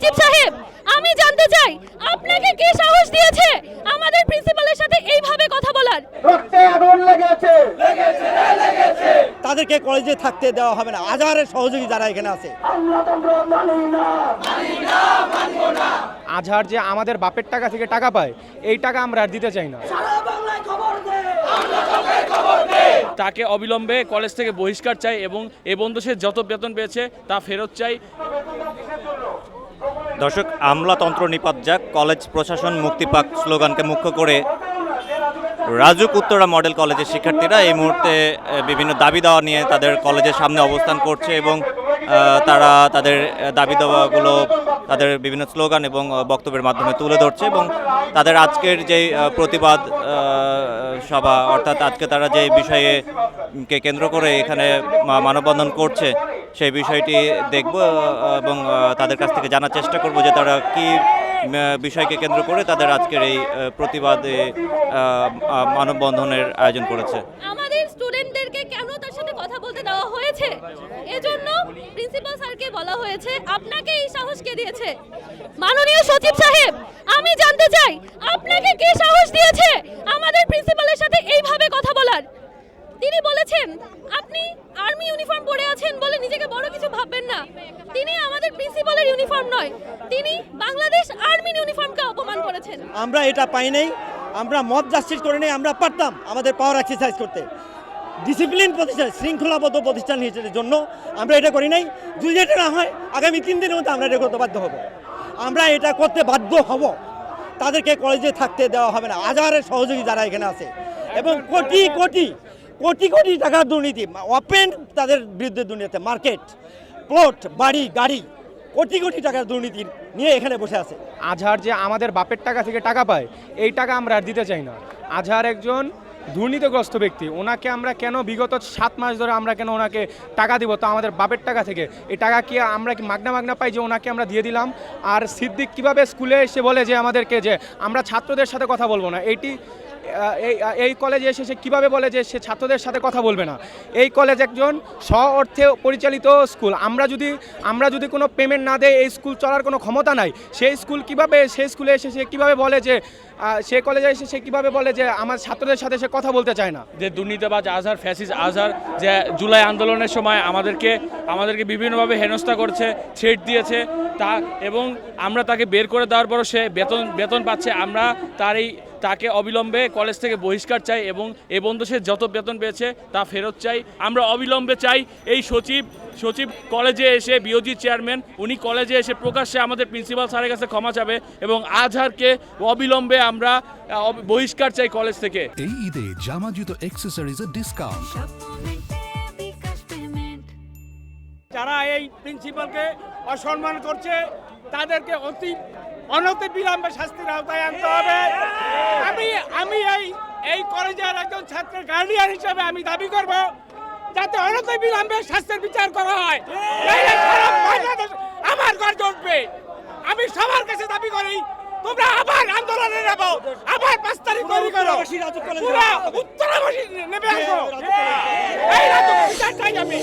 সচিব সাহেব, আমি জানতে চাই আপনাকে কে সাহস দিয়েছে আমাদের প্রিন্সিপালের সাথে এইভাবে কথা বলার? রক্তে আগুন লেগেছে। তাদেরকে কলেজে থাকতে দেওয়া হবে না। আজহারের সহযোগী যারা এখানে আছে, আমলাতন্ত্র মানি না। আজহার যে আমাদের বাপের টাকা থেকে টাকা পায়, এই টাকা আমরা আর দিতে চাই না। সারা বাংলায় খবর দে। তাকে অবিলম্বে কলেজ থেকে বহিষ্কার চাই এবং এ বন্ধু সে যত বেতন পেয়েছে তা ফেরত চাই। দর্শক, আমলাতন্ত্র নিপাত যাক, কলেজ প্রশাসন মুক্তি পাক স্লোগানকে মুখ্য করে রাজুক উত্তরা মডেল কলেজের শিক্ষার্থীরা এই মুহূর্তে বিভিন্ন দাবি দাওয়া নিয়ে তাদের কলেজের সামনে অবস্থান করছে এবং তারা তাদের দাবি দাওয়াগুলো তাদের বিভিন্ন স্লোগান এবং বক্তব্যের মাধ্যমে তুলে ধরছে এবং তাদের আজকের যেই প্রতিবাদ সভা, অর্থাৎ আজকে তারা যে বিষয়ে কে কেন্দ্র করে এখানে মানববন্ধন করছে সেই বিষয়টি দেখব এবং তাদের কাছ থেকে জানার চেষ্টা করব যে তারা কি বিষয়কে কেন্দ্র করে তাদের আজকের এই প্রতিবাদে মানববন্ধনের আয়োজন করেছে। আমাদের স্টুডেন্টদেরকে কেন তার সাথে কথা বলতে দেওয়া হয়েছে, এজন্য প্রিন্সিপাল স্যারকে বলা হয়েছে আপনাকে এই সাহস কে দিয়েছে? মাননীয় সচিব সাহেব, আমি জানতে চাই আপনাকে কে সাহস দিয়েছে আমাদের প্রিন্সিপালের সাথে এইভাবে কথা বলার? তিনি বলেছেন আপনি আর্মি ইউনিফর্ম পরে আছেন বলে নিজেকে বড় কিছু ভাববেন না। তিনি আমাদের প্রিন্সিপালের ইউনিফর্ম নয়, তিনি বাংলাদেশ আর্মির ইউনিফর্মকে অপমান করেছেন। আমরা এটা পাই নাই, আমরা মব জাস্টিস করে নেই। আমরা পারতাম আমাদের পাওয়ার এক্সারসাইজ করতে, ডিসিপ্লিন প্রতিষ্ঠান, শৃঙ্খলাবদ্ধ প্রতিষ্ঠান হিসেবে জন্য আমরা এটা করি নাই। যদি এটা না হয় আগামী 3 দিনের মধ্যে আমরা এটা করতে বাধ্য হব। আমরা এটা করতে বাধ্য হব। তাদেরকে কলেজে থাকতে দেওয়া হবে না। আজহারের সহযোগী যারা এখানে আছে এবং কোটি কোটি কোটি কোটি টাকার দুর্নীতি, ওপেন তাদের বিরুদ্ধে দুর্নীতি, মার্কেট, প্লট, বাড়ি, গাড়ি, কোটি কোটি টাকার দুর্নীতি নিয়ে এখানে বসে আছে। আজহার যে আমাদের বাপের টাকা থেকে টাকা পায়, এই টাকা আমরা আর দিতে চাই না। আজহার একজন দুর্নীতিগ্রস্ত ব্যক্তি, ওনাকে আমরা কেন বিগত 7 মাস ধরে আমরা কেন ওনাকে টাকা দিব? তো আমাদের বাপের টাকা থেকে এই টাকা কি আমরা কি মাগনা পাই যে ওনাকে আমরা দিয়ে দিলাম? আর সিদ্দিক কিভাবে স্কুলে এসে বলে যে আমাদেরকে যে আমরা ছাত্রদের সাথে কথা বলবো না, এই কলেজে এসে সে কীভাবে বলে যে সে ছাত্রদের সাথে কথা বলবে না? এই কলেজ একজন স্ব অর্থে পরিচালিত স্কুল। আমরা যদি কোনো পেমেন্ট না দেয় এই স্কুল চলার কোনো ক্ষমতা নাই। সেই স্কুলে এসে সে কীভাবে বলে যে সে কলেজে এসে সে কীভাবে বলে যে আমার ছাত্রদের সাথে সে কথা বলতে চায় না? যে দুর্নীতিবাজ আজহার, ফ্যাসিস আজহার, যে জুলাই আন্দোলনের সময় আমাদেরকে বিভিন্নভাবে হেনস্থা করছে, থ্রেট দিয়েছে তা, এবং আমরা তাকে বের করে দেওয়ার পরও সে বেতন পাচ্ছে। আমরা তাকে অবিলম্বে কলেজ থেকে বহিষ্কার চাই এবং এ বন্ধু সে যত বেতন পেয়েছে তা ফেরত চাই। আমরা অবিলম্বে চাই এই সচিব কলেজে এসে, বিওজি চেয়ারম্যান উনি কলেজে এসে প্রকাশ্যে আমাদের প্রিন্সিপাল স্যারের কাছে ক্ষমা চাবে এবং আজহারকে অবিলম্বে আমরা বহিষ্কার চাই কলেজ থেকে। এই ঈদে জামা জুতো অ্যাকসেসরিজের ডিসকাউন্ট। যারা এই প্রিন্সিপালকে অসম্মান করছে তাদেরকে অনতি বিলম্বে শাস্তির আওতায় আনতে হবে। আমি এই কলেজের একজন ছাত্রের গার্ডিয়ান হিসেবে আমি দাবি করব যাতে অনতি বিলম্বে শাস্তির বিচার করা হয়। বাংলাদেশ আমার গর্জে উঠবে। আমি সবার কাছে দাবি করি তোমরা আবার আন্দোলনে নেবো, আবার 5 তারিখ তৈরি করো, পুরো উত্তরাবাসী নেমে আসো। এই রাজুক বিচার চাই আমি।